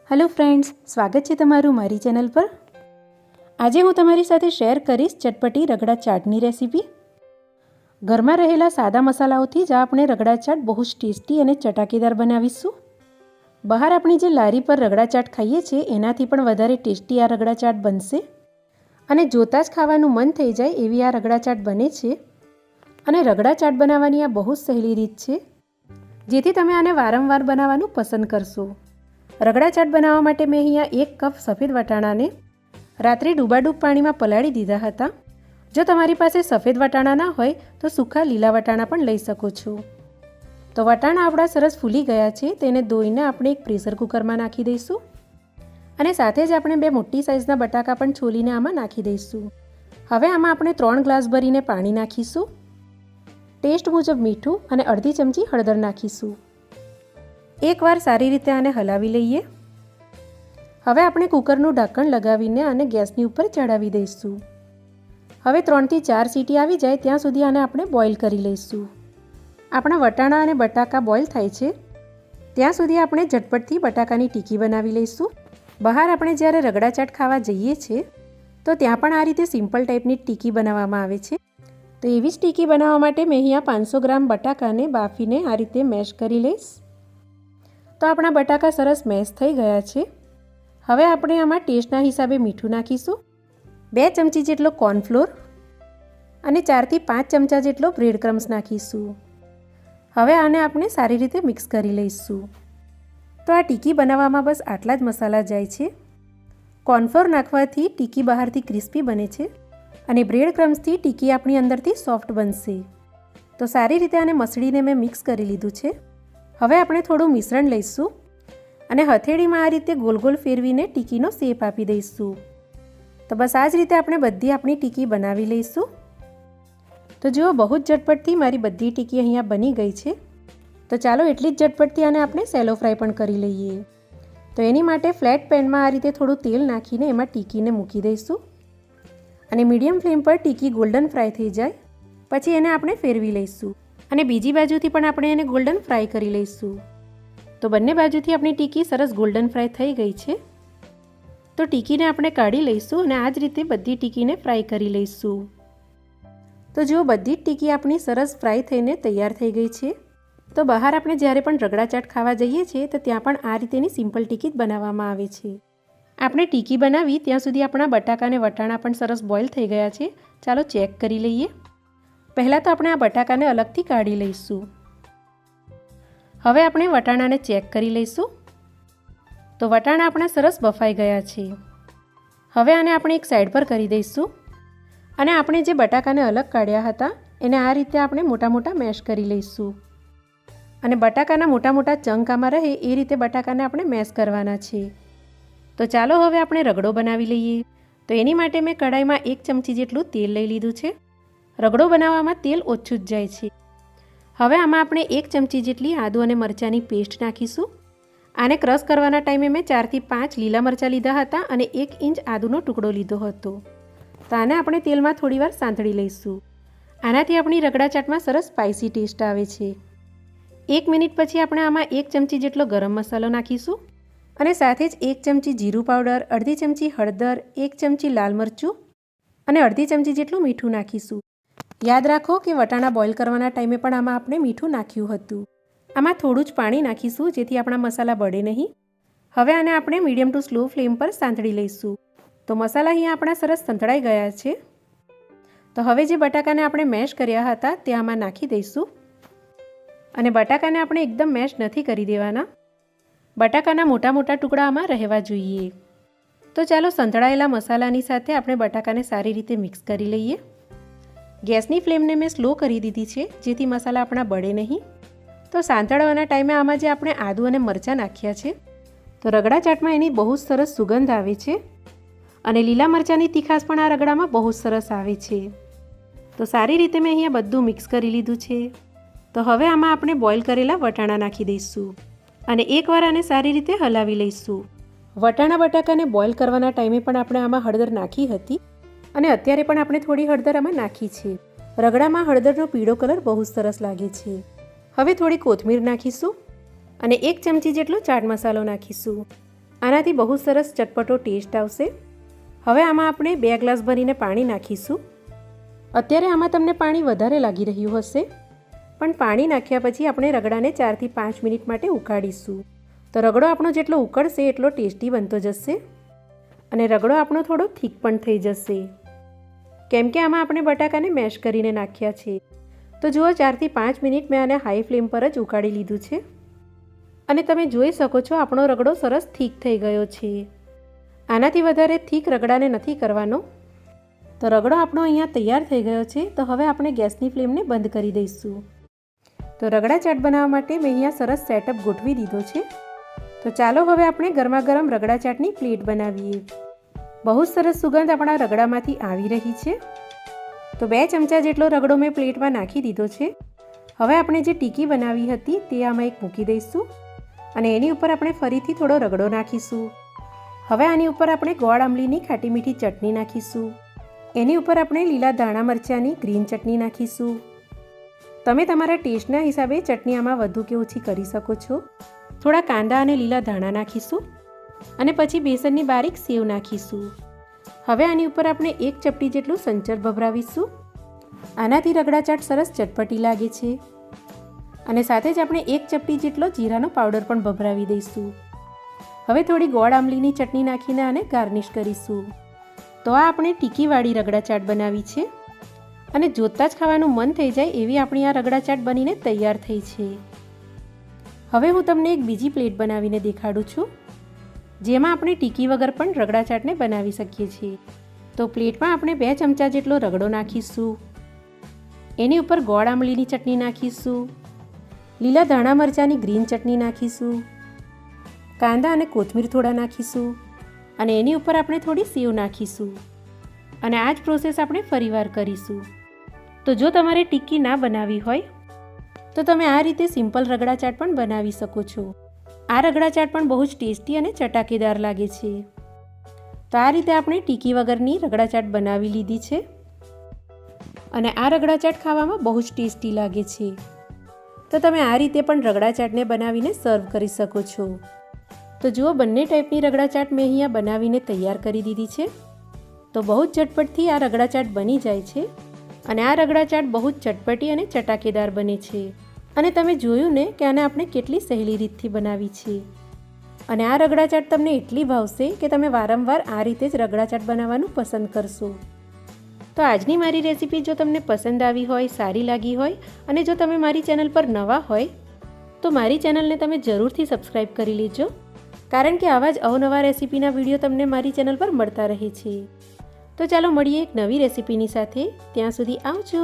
Hello friends, સ્વાગત છે તમારું મારી ચેનલ પર। આજે હું તમારી સાથે શેર કરીશ ચટપટી રગડા ચાટની રેસીપી। ઘરમાં રહેલા સાદા મસાલાઓથી જ આપણે રગડા ચાટ બહુ જ ટેસ્ટી અને ચટાકેદાર બનાવીશું। બહાર આપણે જે લારી પર રગડા ચાટ ખાઈએ છીએ એનાથી પણ વધારે ટેસ્ટી આ રગડા ચાટ બનશે અને જોતાં જ ખાવાનું મન થઈ જાય એવી આ રગડા ચાટ બને છે। અને રગડા ચાટ બનાવવાની આ બહુ જ સહેલી રીત છે, જેથી તમે આને વારંવાર બનાવવાનું પસંદ કરશો। રગડા ચાટ બનાવવા માટે મેં અહીંયા 1 કપ સફેદ વટાણાને રાત્રે ડૂબાડૂબ પાણીમાં પલાળી દીધા હતા। જો તમારી પાસે સફેદ વટાણા ના હોય તો સૂકા લીલા વટાણા પણ લઈ શકો છો। તો વટાણા આપણા સરસ ફૂલી ગયા છે, તેને ધોઈને આપણે એક પ્રેશર કુકરમાં નાખી દઈશું અને સાથે જ આપણે 2 મોટી સાઇઝના બટાકા પણ છોલીને આમાં નાખી દઈશું। હવે આમાં આપણે 3 ગ્લાસ ભરીને પાણી નાખીશું, ટેસ્ટ મુજબ મીઠું અને અડધી ચમચી હળદર નાખીશું। એકવાર સારી રીતે આને હલાવી લઈએ। હવે આપણે કુકરનું ઢાંકણ લગાવીને આને ગેસની ઉપર ચડાવી દઈશું। હવે 3 થી 4 સીટી આવી જાય ત્યાં સુધી આને આપણે બોઇલ કરી લઈશું। આપણા વટાણા અને બટાકા બોઇલ થાય છે ત્યાં સુધી આપણે ઝટપટથી બટાકાની ટીકી બનાવી લઈશું। બહાર આપણે જ્યારે રગડા ચાટ ખાવા જઈએ છીએ તો ત્યાં પણ આ રીતે સિમ્પલ ટાઈપની ટીકી બનાવવામાં આવે છે। તો એવી જ ટીકી બનાવવા માટે મેં અહીંયા 500 ગ્રામ બટાકાને બાફીને આ રીતે મેશ કરી લઈશ। તો આપણા બટાકા સરસ મેશ થઈ ગયા છે। હવે આપણે આમાં ટેસ્ટના હિસાબે મીઠું નાખીશું, 2 ચમચી જેટલો કોર્નફ્લોર અને 4 થી 5 ચમચા જેટલો બ્રેડ ક્રમ્સ નાખીશું। હવે આને આપણે સારી રીતે મિક્સ કરી લઈશું। તો આ ટીકી બનાવવામાં બસ આટલા જ મસાલા જાય છે। કોર્નફ્લોર નાખવાથી ટીકી બહારથી ક્રિસ્પી બને છે અને બ્રેડ ક્રમ્સથી ટીકી આપણી અંદરથી સોફ્ટ બનશે। તો સારી રીતે આને મસળીને મેં મિક્સ કરી લીધું છે। હવે આપણે થોડું મિશ્રણ લઈશું અને હથેળીમાં આ રીતે ગોલ ગોલ ફેરવીને ટીકીનો શેપ આપી દઈશું। તો બસ આ જ રીતે આપણે બધી આપણી ટીકી બનાવી લઈશું। તો જુઓ, બહુ જ ઝટપટથી મારી બધી ટીકી અહીંયા બની ગઈ છે। તો ચાલો એટલી જ ઝટપટથી આને આપણે સેલો ફ્રાય પણ કરી લઈએ। તો એની માટે ફ્લેટ પેનમાં આ રીતે થોડું તેલ નાખીને એમાં ટીકીને મૂકી દઈશું અને મીડિયમ ફ્લેમ પર ટીકી ગોલ્ડન ફ્રાય થઈ જાય પછી એને આપણે ફેરવી લઈશું અને બીજી બાજુથી પણ આપણે એને ગોલ્ડન ફ્રાય કરી લઈશું। તો બંને બાજુથી આપણી ટીકી સરસ ગોલ્ડન ફ્રાય થઈ ગઈ છે। તો ટીકીને આપણે કાઢી લઈશું અને આ જ રીતે બધી ટીકીને ફ્રાય કરી લઈશું। તો જુઓ, બધી જ ટીકી આપણી સરસ ફ્રાય થઈને તૈયાર થઈ ગઈ છે। તો બહાર આપણે જ્યારે પણ રગડા ચાટ ખાવા જઈએ છીએ તો ત્યાં પણ આ રીતેની સિમ્પલ ટીકી જ બનાવવામાં આવે છે। આપણે ટીકી બનાવી ત્યાં સુધી આપણા બટાકા અને વટાણા પણ સરસ બોઇલ થઈ ગયા છે। ચાલો ચેક કરી લઈએ। પહેલાં તો આપણે આ બટાકાને અલગથી કાઢી લઈશું। હવે આપણે વટાણાને ચેક કરી લઈશું। તો વટાણા આપણા સરસ બફાઈ ગયા છે। હવે આને આપણે એક સાઈડ પર કરી દઈશું અને આપણે જે બટાકાને અલગ કાઢ્યા હતા એને આ રીતે આપણે મોટા મોટા મેશ કરી લઈશું અને બટાકાના મોટા મોટા ચંક આમાં રહે એ રીતે બટાકાને આપણે મેશ કરવાના છે। તો ચાલો હવે આપણે રગડો બનાવી લઈએ। તો એની માટે મેં કઢાઈમાં 1 ચમચી જેટલું તેલ લઈ લીધું છે। રગડો બનાવવામાં તેલ ઓછું જ જાય છે। હવે આમાં આપણે 1 ચમચી જેટલી આદુ અને મરચાંની પેસ્ટ નાખીશું। આને ક્રશ કરવાના ટાઈમે મેં 4 થી 5 લીલા મરચાં લીધા હતા અને 1 ઇંચ આદુનો ટુકડો લીધો હતો। તો આને આપણે તેલમાં થોડીવાર સાંતળી લઈશું। આનાથી આપણી રગડા ચાટમાં સરસ સ્પાઇસી ટેસ્ટ આવે છે। 1 મિનિટ પછી આપણે આમાં 1 ચમચી જેટલો ગરમ મસાલો નાખીશું અને સાથે જ 1 ચમચી જીરું પાવડર, અડધી ચમચી હળદર, 1 ચમચી લાલ મરચું અને અડધી ચમચી જેટલું મીઠું નાખીશું। યાદ રાખો કે વટાણા બોઇલ કરવાના ટાઈમે પણ આમાં આપણે મીઠું નાખ્યું હતું। આમાં થોડું જ પાણી નાખીશું જેથી આપણા મસાલા બળે નહીં। હવે આને આપણે મીડિયમ ટુ સ્લો ફ્લેમ પર સાંતળી લઈશું। તો મસાલા અહીંયા આપણા સરસ સંતળાઈ ગયા છે। તો હવે જે બટાકાને આપણે મેશ કર્યા હતા તે આમાં નાખી દઈશું અને બટાકાને આપણે એકદમ મેશ નથી કરી દેવાના, બટાકાના મોટા મોટા ટુકડા આમાં રહેવા જોઈએ। તો ચાલો સંતળાયેલા મસાલાની સાથે આપણે બટાકાને સારી રીતે મિક્સ કરી લઈએ। ગેસની ફ્લેમને મેં સ્લો કરી દીધી છે જેથી મસાલા આપણા બળે નહીં। તો સાંતળવાના ટાઈમે આમાં જે આપણે આદુ અને મરચાં નાખ્યા છે તો રગડા ચાટમાં એની બહુ જ સરસ સુગંધ આવે છે અને લીલા મરચાંની તીખાશ પણ આ રગડામાં બહુ જ સરસ આવે છે। તો સારી રીતે મેં અહીંયા બધું મિક્સ કરી લીધું છે। તો હવે આમાં આપણે બોઇલ કરેલા વટાણા નાખી દઈશું અને એકવાર આને સારી રીતે હલાવી લઈશું। વટાણા બટાકાને બોઇલ કરવાના ટાઈમે પણ આપણે આમાં હળદર નાખી હતી અને અત્યારે પણ આપણે થોડી હળદર આમાં નાખી છે। રગડામાં હળદરનો પીળો કલર બહુ સરસ લાગે છે। હવે થોડી કોથમીર નાખીશું અને 1 ચમચી જેટલો ચાટ મસાલો નાખીશું આનાથી બહુ સરસ ચટપટો ટેસ્ટ આવશે। હવે આમાં આપણે 2 ગ્લાસ ભરીને પાણી નાખીશું। અત્યારે આમાં તમને પાણી વધારે લાગી રહ્યું હશે, પણ પાણી નાખ્યા પછી આપણે રગડાને 4 થી 5 મિનિટ માટે ઉકાળીશું। તો રગડો આપણો જેટલો ઉકળશે એટલો ટેસ્ટી બનતો જશે અને રગડો આપણો થોડો થીક પણ થઈ જશે, કેમ કે આમાં આપણે બટાકાને મેશ કરીને નાખ્યા છે। તો જુઓ 4 થી 5 મિનિટ મેં આને હાઈ ફ્લેમ પર જ ઉકાળી લીધું છે અને તમે જોઈ શકો છો આપણો રગડો સરસ થીક થઈ ગયો છે। આનાથી વધારે થીક રગડાને નથી કરવાનો। તો રગડો આપણો અહીંયા તૈયાર થઈ ગયો છે। તો હવે આપણે ગેસની ફ્લેમને બંધ કરી દઈશું। તો રગડા ચાટ બનાવવા માટે મેં અહીંયા સરસ સેટઅપ ગોઠવી દીધો છે। તો ચાલો હવે આપણે ગરમા ગરમ રગડા ચાટની પ્લેટ બનાવીએ। બહુ સરસ સુગંધ આપણા રગડામાંથી આવી રહી છે। તો 2 ચમચા જેટલો રગડો મેં પ્લેટમાં નાખી દીધો છે। હવે આપણે જે ટીકી બનાવી હતી તે આમાં એક મૂકી દઈશું અને એની ઉપર આપણે ફરીથી થોડો રગડો નાખીશું। હવે આની ઉપર આપણે ગોળ આંબલીની ખાટી મીઠી ચટણી નાખીશું। એની ઉપર આપણે લીલા ધાણા મરચાંની ગ્રીન ચટણી નાખીશું। તમે તમારા ટેસ્ટના હિસાબે ચટણી આમાં વધુ કે ઓછી કરી શકો છો। થોડા કાંદા અને લીલા ધાણા નાખીશું અને પછી બેસનની બારીક સેવ નાખીશું। હવે આની ઉપર આપણે 1 ચપટી જેટલું સંચર ભભરાવીશું। આનાથી રગડા ચાટ સરસ ચટપટી લાગે છે અને સાથે જ આપણે 1 ચપટી જેટલો જીરાનો પાવડર પણ ભભરાવી દઈશું। હવે થોડી ગોળ આંબલીની ચટણી નાખીને આને ગાર્નિશ કરીશું। તો આ આપણે ટીકીવાળી રગડા ચાટ બનાવી છે અને જોતાં જ ખાવાનું મન થઈ જાય એવી આપણી આ રગડા ચાટ બનીને તૈયાર થઈ છે। હવે હું તમને એક બીજી પ્લેટ બનાવીને દેખાડું છું, જેમાં આપણે ટીકી વગર પણ રગડા ચાટને બનાવી શકીએ છીએ। તો પ્લેટમાં આપણે 2 ચમચા જેટલો રગડો નાખીશું, એની ઉપર ગોળ આંબલીની ચટણી નાખીશું, લીલા ધાણા મરચાંની ગ્રીન ચટણી નાખીશું, કાંદા અને કોથમીર થોડા નાખીશું અને એની ઉપર આપણે થોડી સેવ નાખીશું અને આ જ પ્રોસેસ આપણે ફરીવાર કરીશું। તો જો તમારે ટિક્કી ના બનાવી હોય તો તમે આ રીતે સિમ્પલ રગડા ચાટ પણ બનાવી શકો છો। આ રગડા ચાટ પણ બહુ જ ટેસ્ટી અને ચટાકેદાર લાગે છે। તો આ રીતે આપણે ટીકી વગરની રગડા ચાટ બનાવી લીધી છે અને આ રગડા ચાટ ખાવામાં બહુ જ ટેસ્ટી લાગે છે। તો તમે આ રીતે પણ રગડા ચાટને બનાવીને સર્વ કરી શકો છો। તો જુઓ બંને ટાઈપની રગડા ચાટ મેં અહીંયા બનાવીને તૈયાર કરી દીધી છે। તો બહુ જ ઝટપટથી આ રગડા ચાટ બની જાય છે અને આ રગડા ચાટ બહુ જ ચટપટી અને ચટાકેદાર બને છે અને તમે જોયું ને કે આને આપણે કેટલી સહેલી રીતથી બનાવી છે અને આ રગડા ચાટ તમને એટલી ભાવશે કે તમે વારંવાર આ રીતે જ રગડા ચાટ બનાવવાનું પસંદ કરશો। તો આજની મારી રેસીપી જો તમને પસંદ આવી હોય, સારી લાગી હોય અને જો તમે મારી ચેનલ પર નવા હોય તો મારી ચેનલને તમે જરૂરથી સબસ્ક્રાઈબ કરી લેજો, કારણ કે આવા જ અવનવા રેસીપીના વિડીયો તમને મારી ચેનલ પર મળતા રહે છે। તો ચાલો મળીએ એક નવી રેસીપીની સાથે। ત્યાં સુધી આવજો।